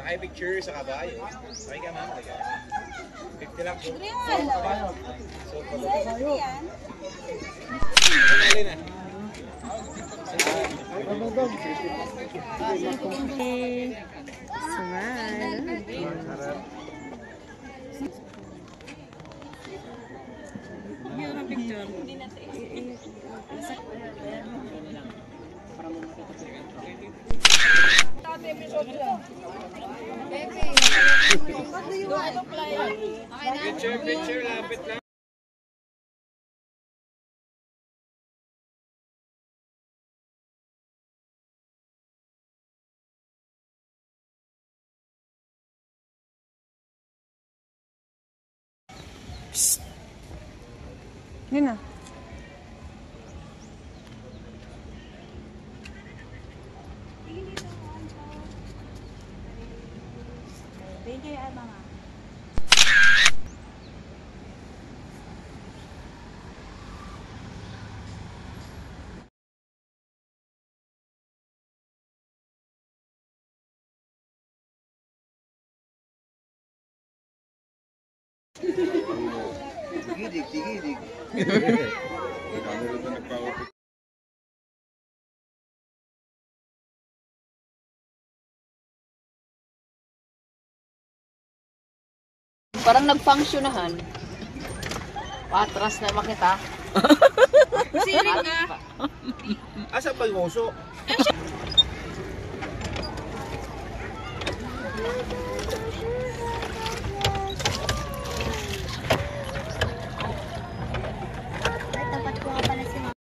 Ay, picture sa kabayo. Okay ka, ma'am. 50 lang po. So, yan. Ano na? Picture, lapit lang. Yun na. Thank you, mama. Tigidig. Parang nag-functionahan. Patras na makita. Siring nga. Asa ba yung uso? Tapat ko nga pala si mama.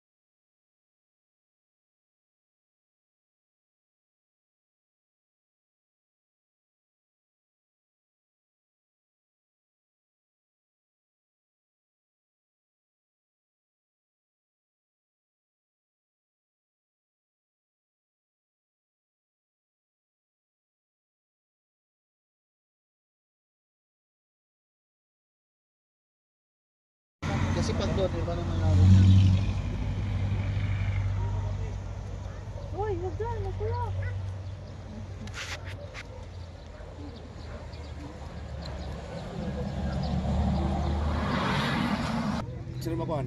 Kasi pag doon, iba naman laro. Uy, wag doon, magkulak. Picture mo ko.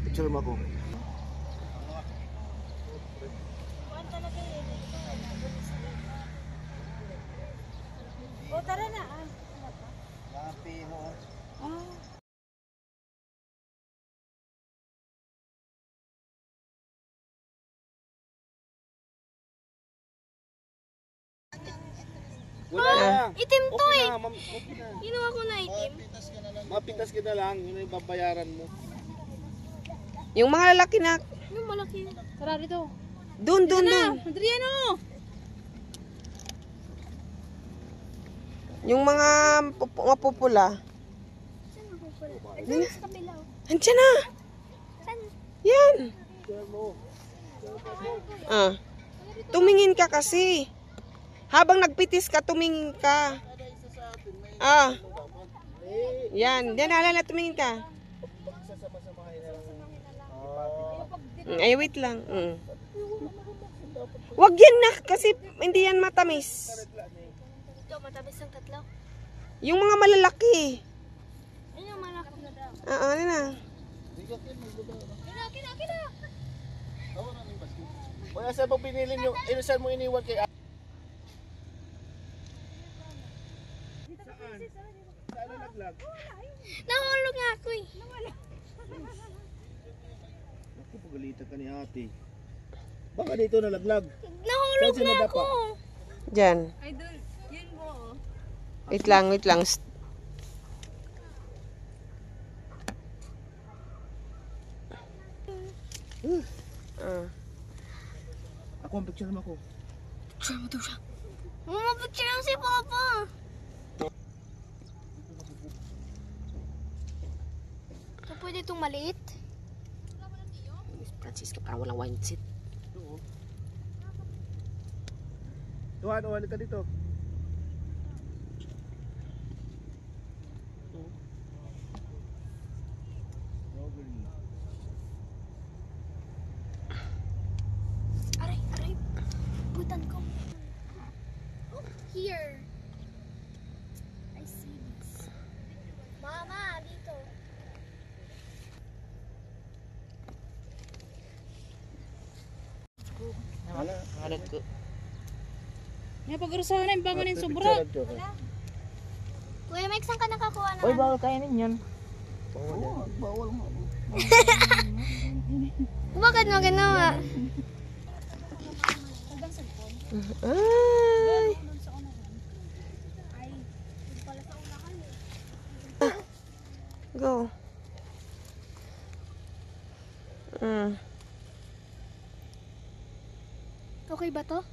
Picture mo ko. O, tara na. Wala na. Itim to Okay eh. na, ma'am. Okay na. Ginawa ko na itim. Mapitas ka na lang. Yun yung babayaran mo. Yung mga lalaki na. Yung malaki. Tara dito. Dun. Adriano! Yung mga pupula. Saan ako pala? Andun sa kabila. Andiyan na. Saan? Yan. Tumingin ka kasi. Habang nagpitis ka, tumingin ka. Yan. Yan, alala, tumingin ka. Ay, wait lang. Wag yan na, kasi hindi yan matamis. Ito, matamis ang tatlo. Yung mga malalaki. Ayun yung malaki na daw. Ano na. Kina! Wala saan mo pinili nyo? Saan mo iniwan kay Saan na naglag? Nahulog nga ako eh. Naku, pagalitan ka ni ate. Baka dito nalaglag. Nahulog Saan na sinadapa? ako. Diyan. Ay, doon. Yun mo. Wait lang. Ako ang picture mo ko. Picture mo daw siya. Picture lang si Papa. So, pwede itong maliit? Francisca, parang walang wine seat. Tuhan, uwan ka dito. Aray. Butan ko. Here. I see this. Mama, dito. Halat ko. May pag-urusahan na yung bangunin sobra. Kuya Mike, saan ka nakakuha na? Uy, bawal kainin yan. Bakit mo ginawa? Ay! Go. Okay ba to?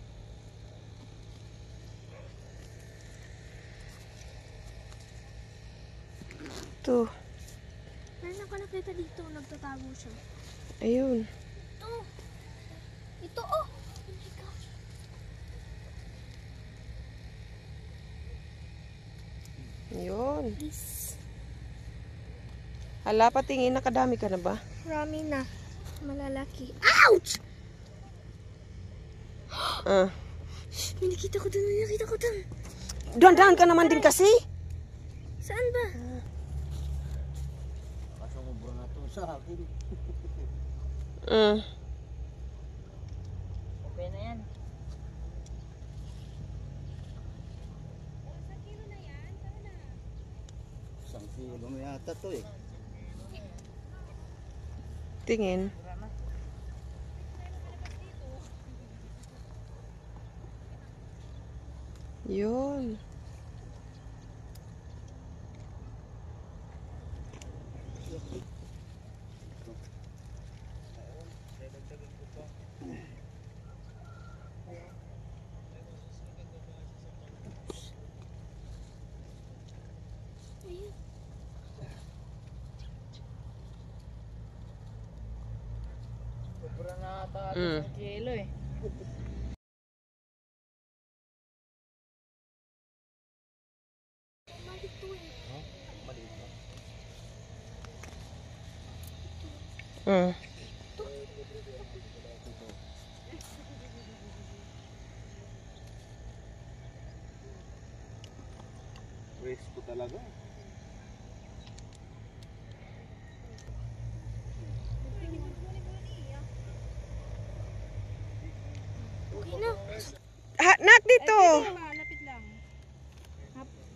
Ito. Meron ako nakita dito, nagtatago siya. Ayun. Ito. Ito, oh. Oh my gosh. Ayun. This. Hala, patingin. Nakadami ka na ba? Marami na. Malalaki. Ouch! Ah. May nakita ko dun, may nakita ko dun. Dahan-dahan ka naman din kasi. Saan ba? Okay na yan. Isang kilo na yata to eh. Tingin. Yun. Sobra na ata Mm. 1 kilo eh. Mm. Race ko talaga. Okay na. Ha, nak dito. Lapit lang.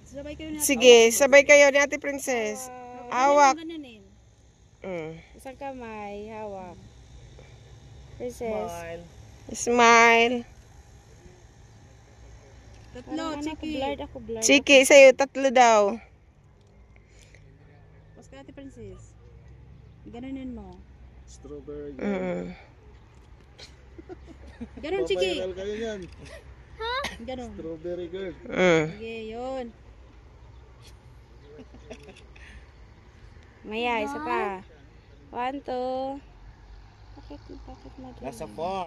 Sabay kayo na. Sige, sabay kayo ni Ate Princess. Hawak. Gananin. Isang kamay, hawak. Princess. Smile. Tatlo, chiki. Ako blurred. Chiki, sa'yo, tatlo daw. Pas ka, Ate Princess. Gananin mo. Strawberry. Ganon, chiki. Papayaral kayo yan. Ganon. Strawberry girl. Sige, yun. Maya, isa pa. 1, 2. Bakit mo doon? Nasa farm.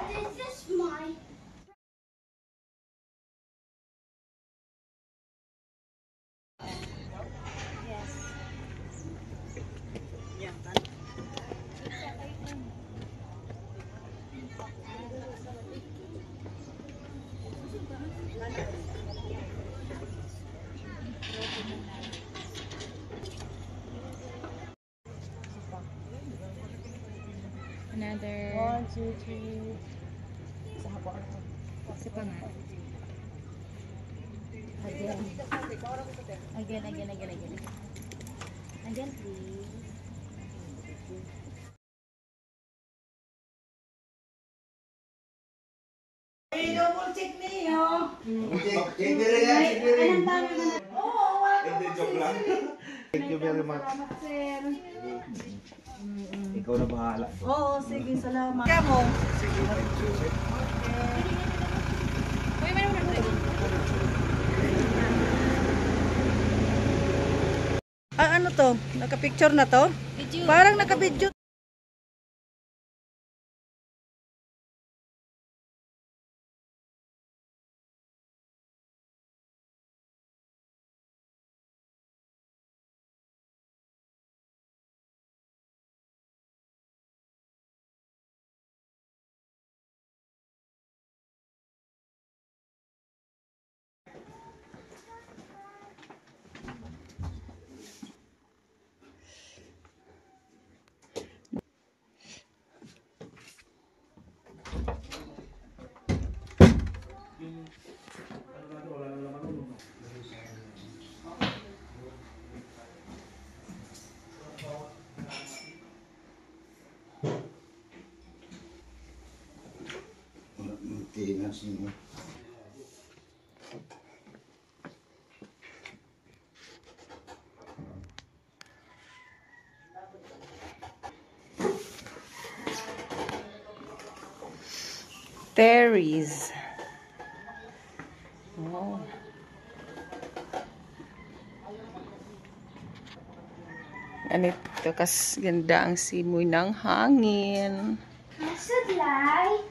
This is my... Another. 1, 2, 3. Isa pa nga. Again. Again, please. Thank you very much. Ikaw na bahala. Oo, sige, salamat. Sige, thank you. Kamera mo na. Ano to? Naka-picture na to? Video. Parang naka-video. Terry's. Oh. Ganito kas ganda ang simoy ng hangin. Sudlay.